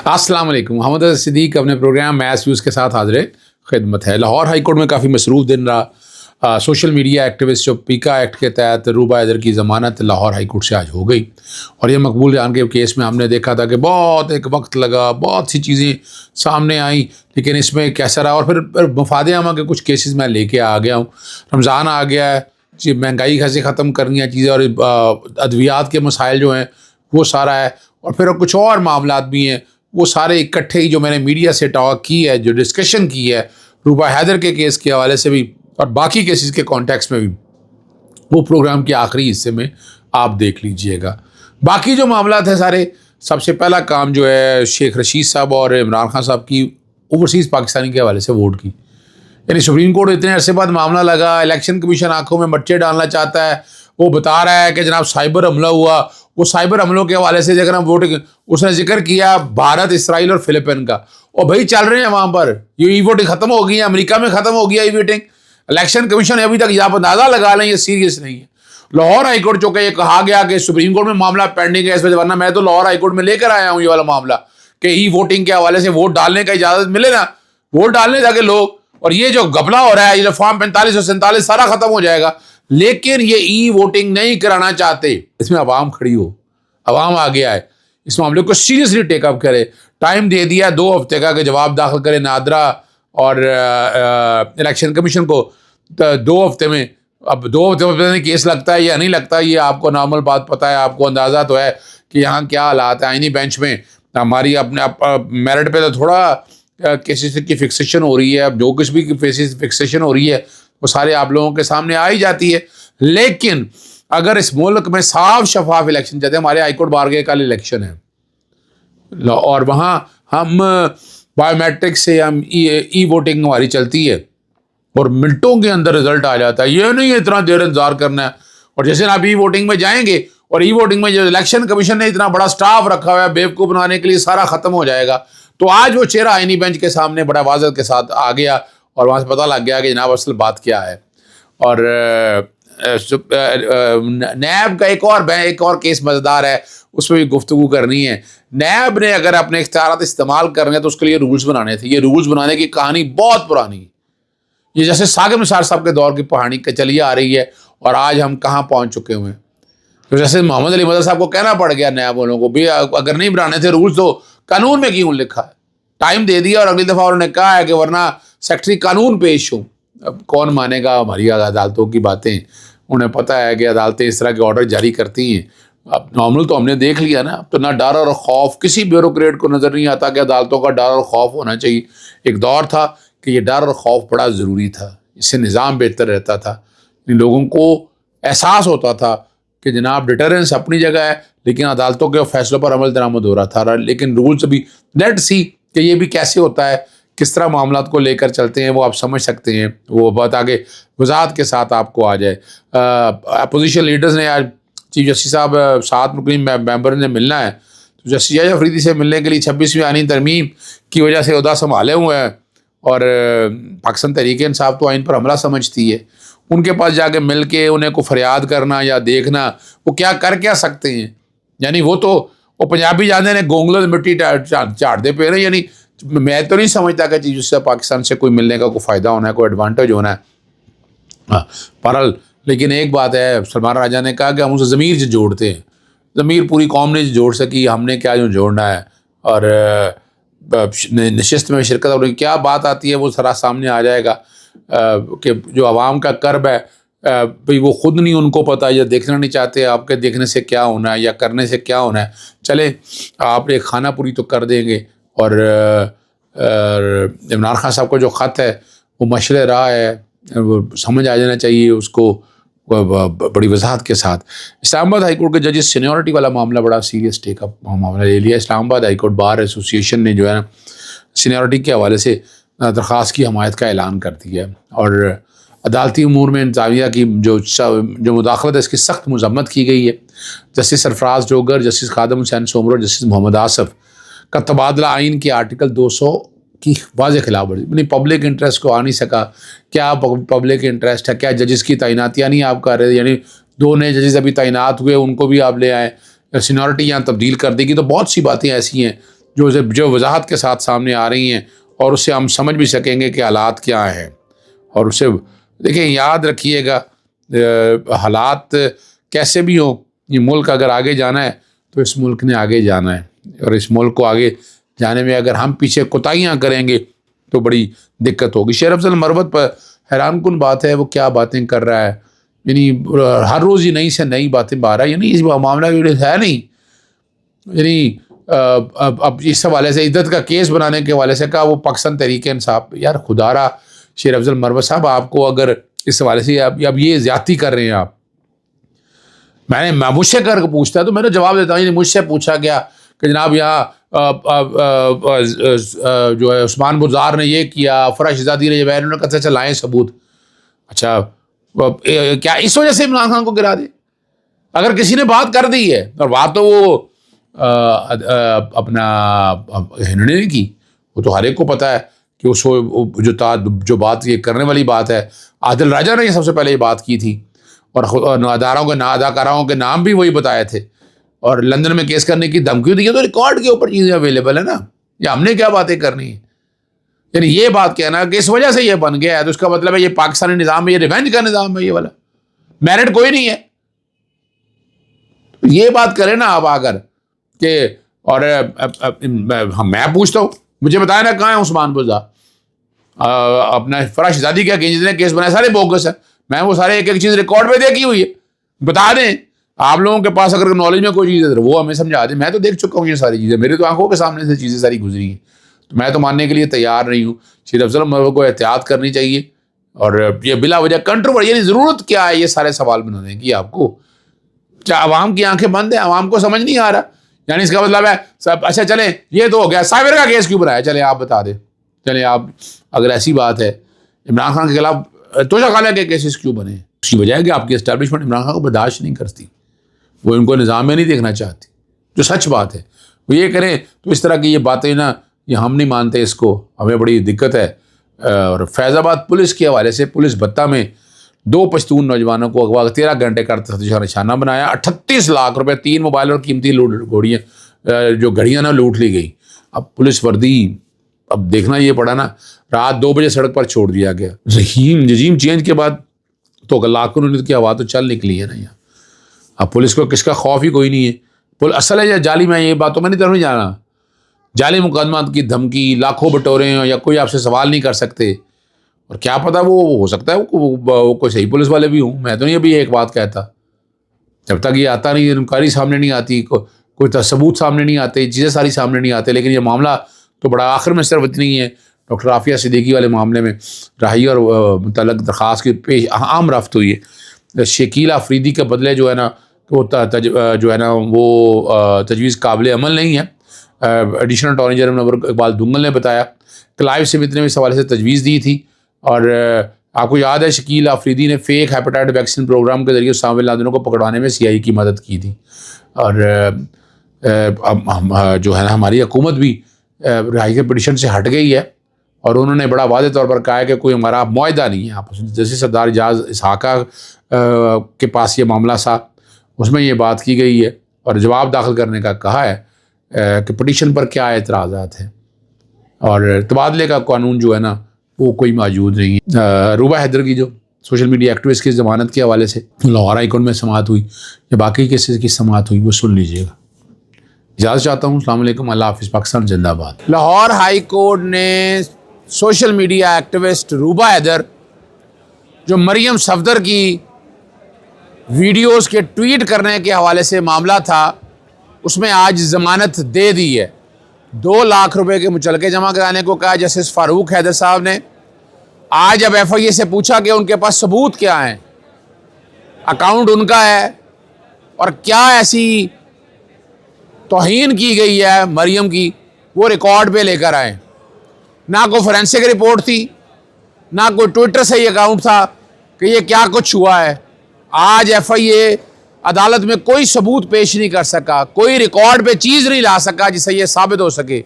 السلام علیکم. محمد صدیق اپنے پروگرام میس ویوز کے ساتھ حاضر خدمت ہے. لاہور ہائی کورٹ میں کافی مصروف دن رہا. سوشل میڈیا ایکٹیوسٹ جو پیکا ایکٹ کے تحت روبا حیدر کی ضمانت لاہور ہائی کورٹ سے آج ہو گئی، اور یہ مقبول جان کے کیس میں ہم نے دیکھا تھا کہ بہت ایک وقت لگا، بہت سی چیزیں سامنے آئیں، لیکن اس میں کیسا رہا. اور پھر مفاد عامہ کے کچھ کیسز میں لے کے آ گیا ہوں. رمضان آ گیا ہے، مہنگائی کیسے ختم کرنی ہے چیزیں، اور ادویات کے مسائل جو ہیں وہ سارا ہے، اور پھر کچھ اور معاملات بھی ہیں وہ سارے اکٹھے ہی جو میں نے میڈیا سے ٹاک کی ہے، جو ڈسکشن کی ہے روبا حیدر کے کیس کے حوالے سے بھی اور باقی کیسز کے کانٹیکس میں بھی، وہ پروگرام کے آخری حصے میں آپ دیکھ لیجئے گا. باقی جو معاملات ہیں سارے، سب سے پہلا کام جو ہے شیخ رشید صاحب اور عمران خان صاحب کی اوورسیز پاکستانی کے حوالے سے ووٹ کی. یعنی سپریم کورٹ اتنے عرصے بعد معاملہ لگا، الیکشن کمیشن آنکھوں میں مچے ڈالنا چاہتا ہے. وہ بتا رہا ہے کہ جناب سائبر حملہ ہوا. وہ سائبر حملوں کے حوالے سے اگر ہم ووٹنگ، اس نے ذکر کیا بھارت، اسرائیل اور فلپائن کا. اور بھائی چل رہے ہیں وہاں پر یہ ای ووٹنگ ختم ہو گئی ہے، امریکہ میں ختم ہو گیا ای ووٹنگ. الیکشن کمیشن ابھی تک آپ اندازہ لگا لیں یہ سیریس نہیں ہے. لاہور ہائی کورٹ چونکہ یہ کہا گیا کہ سپریم کورٹ میں معاملہ پینڈنگ ہے اس وجہ، ورنہ میں تو لاہور ہائی کورٹ میں لے کر آیا ہوں یہ والا معاملہ کہ ای ووٹنگ کے حوالے سے ووٹ ڈالنے کا اجازت ملے نا، ووٹ ڈالنے تاکہ لوگ، اور یہ جو گھپلا ہو رہا ہے، یہ جو فارم 45 اور 47 سارا ختم ہو جائے گا. لیکن یہ ای ووٹنگ نہیں کرانا چاہتے. اس میں عوام کھڑی ہو، عوام آ گیا ہے، اس معاملے کو سیریسلی ٹیک اپ کرے. ٹائم دے دیا 2 ہفتے کا کہ جواب داخل کرے نادرا اور الیکشن کمیشن کو 2 ہفتے میں. اب 2 ہفتے میں کیس لگتا ہے یا نہیں لگتا، یہ آپ کو نارمل بات پتہ ہے، آپ کو اندازہ تو ہے کہ یہاں کیا حالات ہیں. آئینی بینچ میں ہماری اپنے میرٹ پہ تو تھوڑا کیسز کی فکسیشن ہو رہی ہے. اب جو کچھ بھی فکسیشن ہو رہی ہے وہ سارے آپ لوگوں کے سامنے آ ہی جاتی ہے. لیکن اگر اس ملک میں صاف شفاف الیکشن چاہتے ہیں، ہمارے ہائی کورٹ بار کے کل الیکشن ہے اور وہاں ہم بایو میٹرک سے ہم ای ووٹنگ ہماری چلتی ہے اور منٹوں کے اندر رزلٹ آ جاتا ہے. یہ نہیں ہے اتنا دیر انتظار کرنا ہے. اور جیسے آپ ای ووٹنگ میں جائیں گے، اور ای ووٹنگ میں جو الیکشن کمیشن نے اتنا بڑا سٹاف رکھا ہوا ہے بیوقوف بنانے کے لیے، سارا ختم ہو جائے گا. تو آج وہ چہرہ آئینی بینچ کے سامنے بڑا واضح کے ساتھ آ گیا، اور وہاں سے پتہ لگ گیا کہ جناب اصل بات کیا ہے. اور نیب کا ایک اور کیس مزیدار ہے، اس میں بھی گفتگو کرنی ہے. نیب نے اگر اپنے اختیارات استعمال کرنے ہیں تو اس کے لیے رولز بنانے تھے. یہ رولز بنانے کی کہانی بہت پرانی ہے. یہ جیسے ثاقب نثار صاحب کے دور کی کہانی چلی آ رہی ہے، اور آج ہم کہاں پہنچ چکے ہوئے ہیں. تو جیسے محمد علی مدر صاحب کو کہنا پڑ گیا نیب والوں کو بھی، اگر نہیں بنانے تھے رولز تو قانون میں کیوں لکھا ہے. ٹائم دے دیا، اور اگلی دفعہ انہوں نے کہا ہے کہ ورنہ سیکٹری قانون پیش ہوں. اب کون مانے گا ہماری عدالتوں کی باتیں. انہیں پتہ ہے کہ عدالتیں اس طرح کے آرڈر جاری کرتی ہیں. اب نارمل تو ہم نے دیکھ لیا نا، اب تو نہ ڈر اور خوف کسی بیوروکریٹ کو نظر نہیں آتا کہ عدالتوں کا ڈر اور خوف ہونا چاہیے. ایک دور تھا کہ یہ ڈر اور خوف بڑا ضروری تھا، اس سے نظام بہتر رہتا تھا. لوگوں کو احساس ہوتا تھا کہ جناب ڈیٹرنس اپنی جگہ ہے، لیکن عدالتوں کے فیصلوں پر عمل درآمد ہو رہا تھا. لیکن رولز بھی لیٹ سی کہ یہ بھی کیسے ہوتا ہے، کس طرح معاملات کو لے کر چلتے ہیں، وہ آپ سمجھ سکتے ہیں. وہ بات آگے وضاحت کے ساتھ آپ کو آ جائے. اپوزیشن لیڈرز نے آج چیف جسٹس صاحب 7 رکنی ممبر نے ملنا ہے، تو جسٹس یحییٰ افریدی سے ملنے کے لیے 26ویں آئینی ترمیم کی وجہ سے عہدہ سنبھالے ہوئے ہیں. اور پاکستان تحریک انصاف تو آئین پر حملہ سمجھتی ہے. ان کے پاس جا کے مل کے انہیں کو فریاد کرنا یا دیکھنا وہ کیا سکتے ہیں. یعنی وہ تو وہ پنجابی جانے نے گونگلوں سے مٹی چاڑتے پہ رہے. یعنی میں تو نہیں سمجھتا کہ چیف جسٹس پاکستان سے کوئی ملنے کا کوئی فائدہ ہونا ہے، کوئی ایڈوانٹیج ہونا ہے. پرل لیکن ایک بات ہے، سلمان راجہ نے کہا کہ ہم اسے ضمیر سے جوڑتے ہیں. ضمیر پوری قوم نے جوڑ سکی، ہم نے کیا جو جوڑنا ہے. اور نشست میں شرکت اور کیا بات آتی ہے وہ سارا سامنے آ جائے گا کہ جو عوام کا کرب ہے بھئی وہ خود نہیں ان کو پتہ، یا دیکھنا نہیں چاہتے آپ کے دیکھنے سے کیا ہونا ہے یا کرنے سے کیا ہونا ہے. چلیں آپ ایک خانہ پوری تو کر دیں گے. اور عمران خان صاحب کا جو خط ہے وہ مشرع راہ ہے، وہ سمجھ آ جانا چاہیے اس کو بڑی وضاحت کے ساتھ. اسلام آباد ہائی کورٹ کے ججز سینیورٹی والا معاملہ بڑا سیریس ٹیک اپ معاملہ لے لیا. اسلام آباد ہائی کورٹ بار ایسوسیشن نے جو ہے نا سینیورٹی کے حوالے سے درخواست کی حمایت کا اعلان کر دیا ہے، اور عدالتی امور میں انتظامیہ کی جو مداخلت ہے اس کی سخت مذمت کی گئی ہے. جسٹس سرفراز جوگر، جسٹس خادم حسین سومر اور جسٹس محمد آصف کا تبادلہ آئین کے آرٹیکل 200 کی واضح خلاف ورزی. یعنی پبلک انٹرسٹ کو آ نہیں سکا. کیا پبلک انٹرسٹ ہے؟ کیا ججز کی تعیناتیاں نہیں آپ کر رہے؟ یعنی 2 نئے ججز ابھی تعینات ہوئے ان کو بھی آپ لے آئیں، سینیورٹی یہاں تبدیل کر دے گی. تو بہت سی باتیں ایسی ہیں جو وضاحت کے ساتھ سامنے آ رہی ہیں، اور اس سے ہم سمجھ بھی سکیں گے کہ حالات کیا ہیں. اور اسے دیکھیں، یاد رکھیے گا حالات کیسے بھی ہوں، یہ ملک اگر آگے جانا ہے تو اس ملک نے آگے جانا ہے، اور اس ملک کو آگے جانے میں اگر ہم پیچھے کوتاہیاں کریں گے تو بڑی دقت ہوگی. شیر افضل مروت پر حیران کن بات ہے، وہ کیا باتیں کر رہا ہے، یعنی ہر روز ہی نئی سے نئی باتیں بتا رہا ہے. یعنی اس معاملہ ہے نہیں، یعنی اب اس حوالے سے عدت کا کیس بنانے کے حوالے سے کہا وہ پاکستان تحریک انصاف. یار خدا را شیر افضل مروت صاحب، آپ کو اگر اس حوالے سے اب یہ زیادتی کر رہے ہیں آپ، میں مجھ سے کر کے پوچھتا ہے تو میں نے جواب دیتا ہوں. یعنی مجھ سے پوچھا گیا کہ جناب یہاں جو ہے عثمان بزار نے یہ کیا، فرح شہزادی نے انہوں نے کہا چلائیں ثبوت. اچھا کیا اس وجہ سے عمران خان کو گرا دے؟ اگر کسی نے بات کر دی ہے، اور بات تو وہ اپنا انہوں نے نہیں کی، وہ تو ہر ایک کو پتہ ہے کہ اس جو بات یہ کرنے والی بات ہے، عادل راجہ نے یہ سب سے پہلے یہ بات کی تھی، اور اداکاراؤں کے نام بھی وہی بتائے تھے، اور لندن میں کیس کرنے کی دھمکی دی ہے. تو ریکارڈ کے اوپر چیزیں اویلیبل ہے نا، یا ہم نے کیا باتیں کرنی ہیں. یعنی یہ بات کہنا کہ اس وجہ سے یہ بن گیا ہے، تو اس کا مطلب ہے یہ پاکستانی نظام ہے، یہ ریونج کا نظام ہے، یہ والا میرٹ کوئی نہیں ہے. یہ بات کریں نا آپ آ کر کہ، اور میں پوچھتا ہوں، مجھے بتایا نا کہاں ہے عثمان بزار، اپنا فرح شہزادی کیا کہ جتنے کیس بنائے سارے بوگس ہیں. میں وہ سارے ایک ایک چیز ریکارڈ پہ دیکھی ہوئی ہے، بتا دیں آپ لوگوں کے پاس اگر نالج میں کوئی چیز ہے وہ ہمیں سمجھا دیں. میں تو دیکھ چکا ہوں یہ ساری چیزیں، میرے تو آنکھوں کے سامنے سے چیزیں ساری گزری ہیں، تو میں تو ماننے کے لیے تیار نہیں ہوں. شیر افضل مروت کو احتیاط کرنی چاہیے، اور یہ بلا وجہ کنٹروورسی، یعنی ضرورت کیا ہے یہ سارے سوال بنانے کی آپ کو؟ کیا عوام کی آنکھیں بند ہیں؟ عوام کو سمجھ نہیں آ رہا؟ یعنی اس کا مطلب ہے اچھا چلیں یہ تو ہو گیا، سابر کا کیس کیوں بنایا، چلیں آپ بتا دیں. چلیں آپ اگر ایسی بات ہے، عمران خان کے خلاف توشہ خانہ کے کیسز کیوں بنے؟ اس کی وجہ ہے کہ آپ کی اسٹیبلشمنٹ عمران خان کو برداشت نہیں کرتی، وہ ان کو نظام میں نہیں دیکھنا چاہتی. جو سچ بات ہے وہ یہ کریں، تو اس طرح کی یہ باتیں نا، یہ ہم نہیں مانتے، اس کو ہمیں بڑی دقت ہے. اور فیض آباد پولیس کے حوالے سے، پولیس بتہ میں 2 پشتون نوجوانوں کو اغوا 13 گھنٹے کا تفتیش کا نشانہ بنایا، 38 لاکھ روپے، 3 موبائل اور قیمتی گھڑیاں نہ لوٹ لی گئی. اب پولیس وردی اب دیکھنا یہ پڑا نا، رات 2 بجے سڑک پر چھوڑ دیا گیا. رجیم چینج کے بعد تو لاکھوں کی ہوا تو چل نکلی ہے نا یہاں. اب پولیس کو کس کا خوف ہی کوئی نہیں ہے. اصل ہے یا جعلی، میں یہ باتوں میں نہیں جانا، جعلی مقدمات کی دھمکی، لاکھوں بٹورے ہیں، یا کوئی آپ سے سوال نہیں کر سکتے. اور کیا پتا وہ ہو سکتا ہے وہ کوئی صحیح پولیس والے بھی ہوں. میں تو نہیں ابھی ایک بات کہتا، جب تک یہ آتا نہیں، انکوائری سامنے نہیں آتی، کوئی ثبوت سامنے نہیں آتے، چیزیں ساری سامنے نہیں آتے. لیکن یہ معاملہ تو بڑا آخر میں صرف اتنی ہے، ڈاکٹر عافیہ صدیقی والے معاملے میں راہی اور متعلق درخواست کی عام رفت ہوئی ہے. شکیل آفریدی کے بدلے جو ہے نا، وہ جو ہے نا وہ تجویز قابل عمل نہیں ہے. ایڈیشنل اٹارنی جنرل منور اقبال دنگل نے بتایا، کلائیو سمتھ نے اس حوالے سے تجویز دی تھی. اور آپ کو یاد ہے شکیل آفریدی نے فیک ہیپاٹائٹس ویکسین پروگرام کے ذریعے اسامہ بن لادن کو پکڑوانے میں CIA کی مدد کی تھی. اور جو ہے نا ہماری حکومت بھی رہائی کے پٹیشن سے ہٹ گئی ہے، اور انہوں نے بڑا واضح طور پر کہا ہے کہ کوئی ہمارا معاہدہ نہیں ہے آپس میں. جیسے سردار اعجاز اسحاقہ کے پاس یہ معاملہ تھا، اس میں یہ بات کی گئی ہے، اور جواب داخل کرنے کا کہا ہے کہ پٹیشن پر کیا اعتراضات ہیں. اور تبادلے کا قانون جو ہے نا وہ کوئی موجود نہیں ہے. روبا حیدر کی جو سوشل میڈیا ایکٹیوسٹ کی ضمانت کے حوالے سے لاہور ہائی کورٹ میں سماعت ہوئی، یا باقی کیسز کی سماعت ہوئی، وہ سن لیجئے گا. اجازت چاہتا ہوں. السلام علیکم، اللہ حافظ. پاکستان زندہ باد. لاہور ہائی کورٹ نے social media activist Ruba Haider, جو مریم صفدر کی ویڈیوز کے ٹویٹ کرنے کے حوالے سے معاملہ تھا، اس میں آج ضمانت دے دی ہے. 2 لاکھ روپے کے مچلکے جمع کرانے کو کہا جسٹس فاروق حیدر صاحب نے. آج اب FIA سے پوچھا کہ ان کے پاس ثبوت کیا ہیں، اکاؤنٹ ان کا ہے، اور کیا ایسی توہین کی گئی ہے مریم کی، وہ ریکارڈ پہ لے کر آئیں. نہ کوئی فورینسک رپورٹ تھی، نہ کوئی ٹویٹر سے یہ اکاؤنٹ تھا کہ یہ کیا کچھ ہوا ہے. آج FIA عدالت میں کوئی ثبوت پیش نہیں کر سکا، کوئی ریکارڈ پہ چیز نہیں لا سکا جس سے یہ ثابت ہو سکے.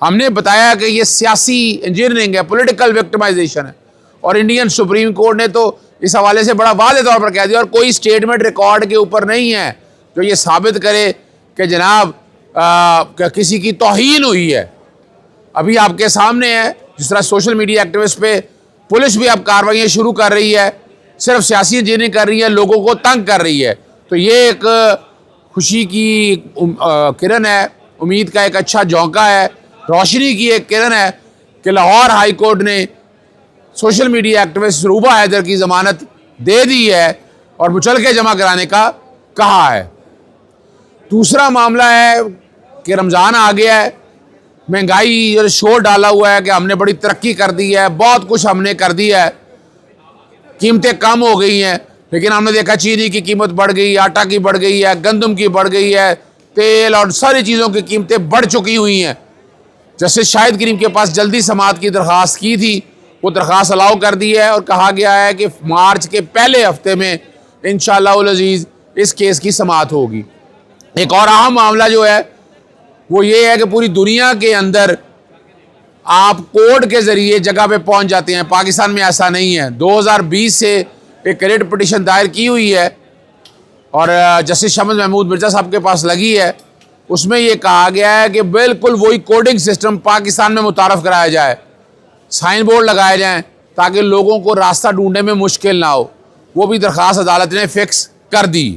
ہم نے بتایا کہ یہ سیاسی انجینئرنگ ہے، پولیٹیکل وکٹمائزیشن ہے، اور انڈین سپریم کورٹ نے تو اس حوالے سے بڑا واضح طور پر کہہ دیا، اور کوئی سٹیٹمنٹ ریکارڈ کے اوپر نہیں ہے جو یہ ثابت کرے کہ جناب کسی کی توہین ہوئی ہے. ابھی آپ کے سامنے ہے جس طرح سوشل میڈیا ایکٹیوسٹ پہ پولیس بھی اب کارروائیاں شروع کر رہی ہے, صرف سیاسی نہیں کر رہی ہے, لوگوں کو تنگ کر رہی ہے. تو یہ ایک خوشی کی کرن ہے, امید کا ایک اچھا جھونکا ہے, روشنی کی ایک کرن ہے کہ لاہور ہائی کورٹ نے social media activist Ruba Haider کی ضمانت دے دی ہے اور مچلکے جمع کرانے کا کہا ہے. دوسرا معاملہ ہے کہ رمضان آ گیا ہے, مہنگائی شور ڈالا ہوا ہے کہ ہم نے بڑی ترقی کر دی ہے, بہت کچھ ہم نے کر دیا ہے, قیمتیں کم ہو گئی ہیں, لیکن ہم نے دیکھا چینی کی قیمت بڑھ گئی, آٹا کی بڑھ گئی ہے, گندم کی بڑھ گئی ہے, تیل اور ساری چیزوں کی قیمتیں بڑھ چکی ہوئی ہیں. جسٹس شاہد کریم کے پاس جلدی سماعت کی درخواست کی تھی, وہ درخواست الاؤ کر دی ہے اور کہا گیا ہے کہ مارچ کے پہلے ہفتے میں انشاءاللہ العزیز اس کیس کی سماعت ہوگی. ایک اور اہم معاملہ جو ہے وہ یہ ہے کہ پوری دنیا کے اندر آپ کورٹ کے ذریعے جگہ پہ پہنچ جاتے ہیں. پاکستان میں ایسا نہیں ہے. 2020 سے ایک ریٹ پٹیشن دائر کی ہوئی ہے اور جسٹس شمس محمود مرزا صاحب کے پاس لگی ہے. اس میں یہ کہا گیا ہے کہ بالکل وہی کوڈنگ سسٹم پاکستان میں متعارف کرایا جائے, سائن بورڈ لگائے جائیں تاکہ لوگوں کو راستہ ڈھونڈنے میں مشکل نہ ہو. وہ بھی درخواست عدالت نے فکس کر دی.